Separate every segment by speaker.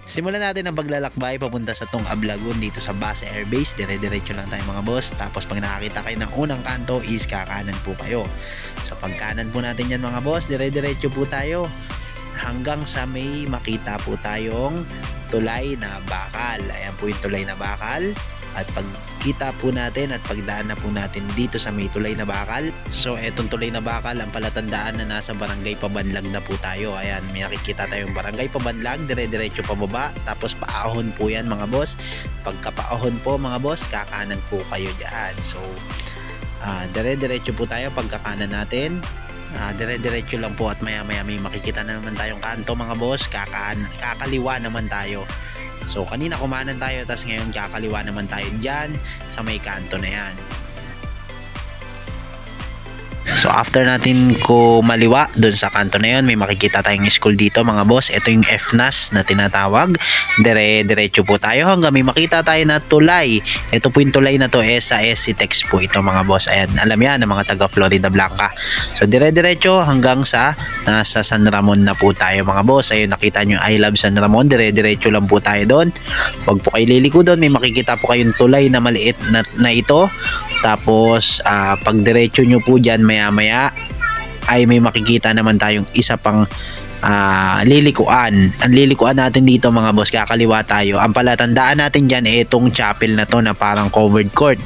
Speaker 1: Simulan natin ang paglalakbay papunta sa Tong Ablagun dito sa Base Air Base. Dire-diretso lang tayo mga boss. Tapos pag nakakita kayo ng unang kanto is kakanan po kayo. So pag kanan po natin yan mga boss, dire-diretso po tayo hanggang sa may makita po tayong tulay na bakal. Ayan po yung tulay na bakal. At pagkita po natin at pagdaan na po natin dito sa may tulay na bakal. So etong tulay na bakal ang palatandaan na nasa Barangay Pabanlag na po tayo. Ayan, may nakikita tayong Barangay Pabanlag, dire-diretso pababa. Tapos paahon po yan mga boss. Pagkapaahon po mga boss, kakanan po kayo dyan. So dire-diretso po tayo pagkakanan natin. Dire-diretso lang po at maya-maya may makikita na naman tayong kanto mga boss. Kakaliwa naman tayo. So kanina kumanan tayo, tapos ngayon kakaliwa naman tayo dyan sa may kanto na yan. So after natin ko maliwa doon sa kanto na yun, may makikita tayong school dito mga boss. Ito yung FNAS na tinatawag. Dire-diretso po tayo hanggang may makita tayo na tulay. Ito po yung tulay na to sa SCTEX po ito mga boss. Ayan, alam yan ng mga taga Florida Blanca. So dire-diretso hanggang sa nasa San Ramon na po tayo mga boss. Ayun, nakita nyo I Love San Ramon. Dire-diretso lang po tayo doon. Huwag po kayo liliko doon. May makikita po kayong tulay na maliit na ito. Tapos pag diretso nyo po dyan maya ay may makikita naman tayong isa pang lilikuan. Ang lilikuan natin dito mga boss, kakaliwa tayo. Ang palatandaan natin dyan itong chapel na to na parang covered court.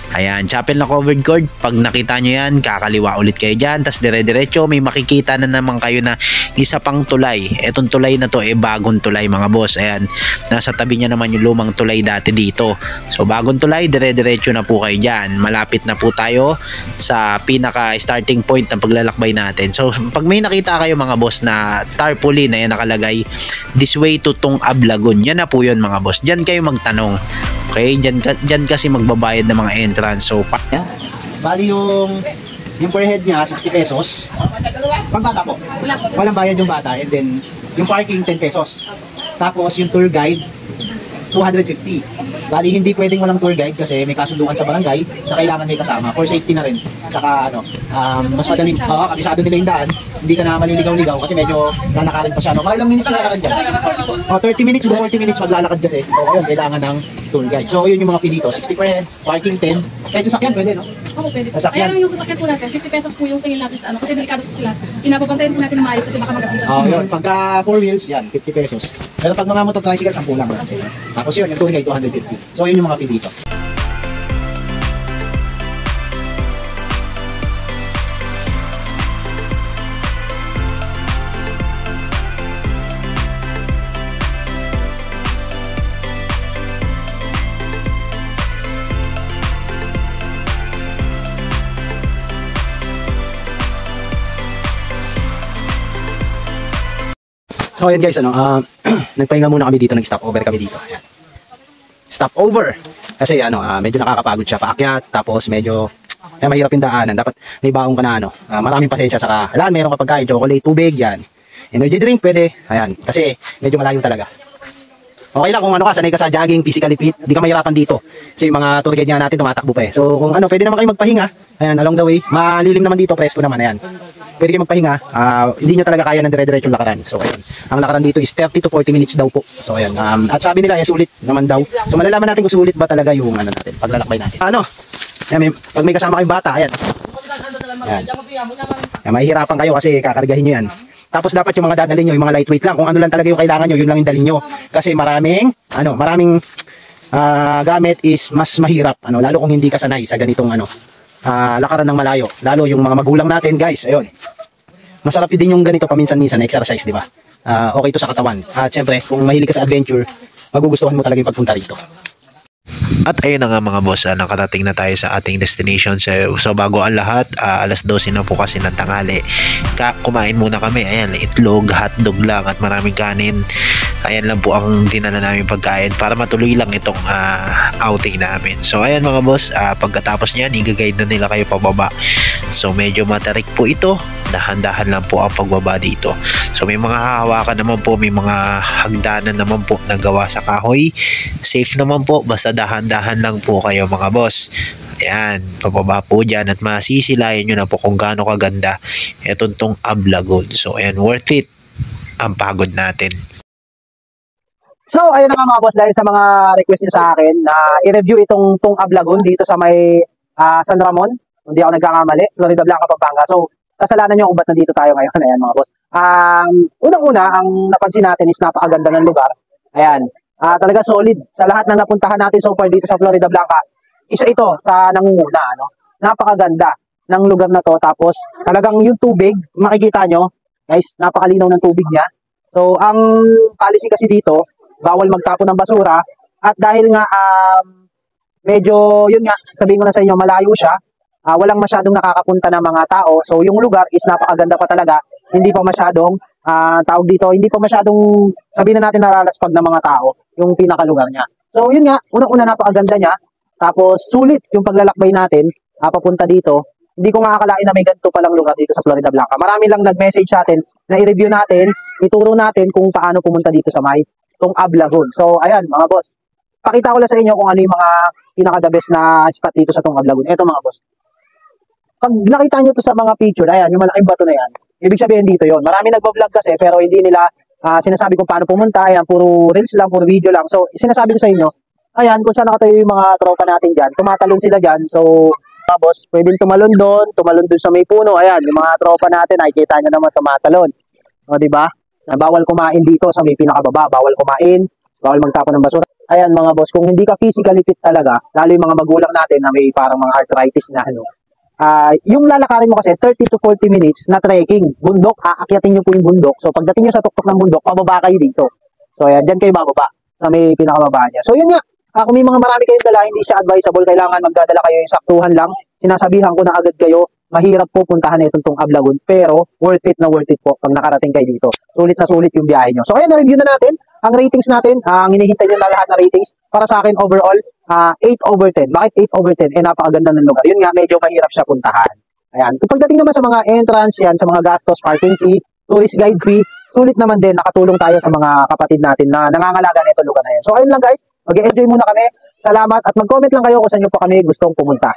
Speaker 1: Ayan, chapel na covered court. Pag nakita nyo yan, kakaliwa ulit kayo dyan. Tapos dire-diretso may makikita na naman kayo na isa pang tulay. Itong tulay na to bagong tulay mga boss. Ayan, nasa tabi niya naman yung lumang tulay dati dito. So bagong tulay, dire-diretso na po kayo dyan. Malapit na po tayo sa pinaka starting point ng paglalakbay natin. So pag may nakita kayo mga boss na tarpaulin na yan nakalagay, this way to Tong Ablagun, yan na po yun mga boss. Dyan kayo magtanong. Okay, dyan kasi magbabayad ng mga entrance. So
Speaker 2: bali yung per head niya 60 pesos. Pang bata po, walang bayad yung bata, and then yung parking 10 pesos. Tapos yung tour guide 250. Bali hindi pwedeng walang tour guide kasi may kasunduan sa barangay na kailangan may kasama for safety na rin. Saka mas madaling kabisado nila yung daan, hindi ka na maliligaw-ligaw kasi medyo lalakarin pa siya. No? Mga ilang minutes lalakad dyan? 30 minutes to 40 minutes maglalakad kasi. So ayun, kailangan ng tour guide. So yun yung mga fee dito, 60 per head, parking 10. Kahit sasakyan pwede, no?
Speaker 3: Oo, pwede.
Speaker 2: Sasakyan.
Speaker 3: Ayan yung sasakyan po natin, 50 pesos po yung singil natin sa kasi delikado po sila. Pinapapantayan po natin na maayos kasi baka magasgasan.
Speaker 2: Yun. Pagka 4 wheels, yan, 50 pesos. Pero pag mga motor tricycle, 10 lang. Tapos yun, yung tour guide, 250. So yun yung mga fee dito. So ayan guys, nagpahinga muna kami dito, nag-stop over kami dito. Ayan. Stop over. Kasi medyo nakakapagod siya paakyat, tapos medyo mahirap yung daanan. Dapat may baong ka na maraming pasensya, saka meron ka pagkain, chocolate, tubig, yan. Energy drink pwede. Ayan, kasi medyo malayo talaga. Okay lang kung sanay ka sa jogging, physically fit, hindi ka mahirapan dito. Kasi yung mga tour guide nga natin tumatakbo pa eh. So kung pwede naman kayo magpahinga. Ayan, along the way, malilim naman dito, presko naman, ayan. Pwede kayo magpahinga, hindi nyo talaga kaya ng dire-diretsong lakaran. So ayan, ang lakaran dito is 30 to 40 minutes daw po. So ayan, at sabi nila, sulit naman daw. So malalaman natin kung sulit ba talaga yung natin, paglalakbay natin. Ayan, pag may kasama kayong bata, ayan. Ayan. Ayan, mahihirapan kayo kasi kakargahin nyo yan. Tapos dapat yung mga dadalhin nyo, yung mga lightweight lang. Kung ano lang talaga yung kailangan nyo, yun lang yung dalhin nyo. Kasi maraming gamit is mas mahirap. Lalo kung hindi ka sanay sa ganitong lakaran ng malayo. Lalo yung mga magulang natin, guys. Ayun. Masarap din yung ganito paminsan-minsan na exercise, di ba? Okay to sa katawan. At syempre, kung mahilig ka sa adventure, magugustuhan mo talaga yung pagpunta rito.
Speaker 1: At ayun na nga mga boss, nakarating na tayo sa ating destination. So bago ang lahat, alas 12 na po kasi ng tanghali. Kumain muna kami, ayan, itlog, hotdog lang at maraming kanin. Ayan lang po ang dinala namin pagkain para matuloy lang itong outing namin. So ayan mga boss, pagkatapos niyan, i-guide na nila kayo pababa. So medyo matarik po ito, dahan-dahan lang po ang pagbaba dito. So may mga hahawakan naman po, may mga hagdanan naman po na gawa sa kahoy. Safe naman po, basta dahan-dahan lang po kayo mga boss. Ayan, pababa po dyan at masisilayan nyo na po kung gaano kaganda itong Tong Ablagun. So ayan, worth it ang pagod natin.
Speaker 2: So, ayun na nga mga boss, dahil sa mga request nyo sa akin na i-review itong Tungab Lagoon dito sa may San Ramon. Hindi ako nagkakamali, Florida Blanca, Pampanga. So, kasalanan nyo kung ba't nandito tayo ngayon. Ayan mga boss. Unang-una, ang napansin natin is napakaganda ng lugar. Ayan. Talaga solid. Sa lahat ng napuntahan natin so far dito sa Florida Blanca, isa ito sa nangunguna. Ano? Napakaganda ng lugar na to. Tapos, talagang yung tubig, makikita nyo, guys, napakalinaw ng tubig niya. So, ang policy kasi dito, bawal magtapon ng basura. At dahil nga, medyo, yun nga, sabihin ko na sa inyo, malayo siya. Walang masyadong nakakapunta ng mga tao. So, yung lugar is napakaganda pa talaga. Hindi pa masyadong, tawag dito, hindi pa masyadong, sabihin na natin naralaspag ng mga tao, yung pinakalugar niya. So, yun nga, unang-una napakaganda niya. Tapos, sulit yung paglalakbay natin, papunta dito. Hindi ko makakalain na may ganito palang lugar dito sa Florida Blanca. Marami lang nag-message sa atin na i-review natin, ituro natin kung paano pumunta dito sa may Tungab Lagoon. So, ayan, mga boss. Pakita ko lang sa inyo kung ano yung mga pinaka-the best na spot dito sa Tungab Lagoon. Ito, mga boss. Pag nakita nyo to sa mga picture, ayan, yung malaking bato na yan, ibig sabihin dito yon. Marami nagbablog kasi, pero hindi nila sinasabi kung paano pumunta. Ayan, puro reels lang, puro video lang. So, sinasabi ko sa inyo, ayan, kung saan nakatayo yung mga tropa natin dyan, tumatalon sila dyan. So, mga boss, pwedeng tumalon doon sa may puno. Ayan, yung mga tropa natin, nakikita nyo naman tumatalon. O, diba? Bawal kumain dito sa may pinakababa, bawal kumain, bawal magtapon ng basura. Ayan mga boss, kung hindi ka physically fit talaga, lalo yung mga magulang natin na may parang mga arthritis na ano, yung lalakarin mo kasi 30 to 40 minutes na trekking, bundok, aakyatin nyo po yung bundok. So pagdating nyo sa tuktok ng bundok, pababa kayo dito. So ayan, dyan kayo bababa sa may pinakababa niya. So yun nga, kung may mga marami kayong dala, hindi siya advisable, kailangan magdadala kayo yung saktuhan lang. Sinasabihan ko na agad kayo, mahirap po puntahan itong Tungab Lagoon, pero worth it na worth it po pag nakarating kayo dito. Sulit na sulit yung biyahe nyo. So ayan, na-review na natin ang ratings natin. Ang hinihintay nyo na lahat na ratings. Para sa akin, overall, 8/10. Bakit 8/10? Napakaganda ng lugar. Yun nga, medyo mahirap siya puntahan. Ayan. Kung pagdating naman sa mga entrance, yan, sa mga gastos, parking fee, tourist guide fee, sulit naman din, nakatulong tayo sa mga kapatid natin na nangangalaga na itong lugar na yun. So ayun lang guys, mag-enjoy muna kami. Salamat at mag-comment lang kayo kung saan nyo pa kami gustong pumunta.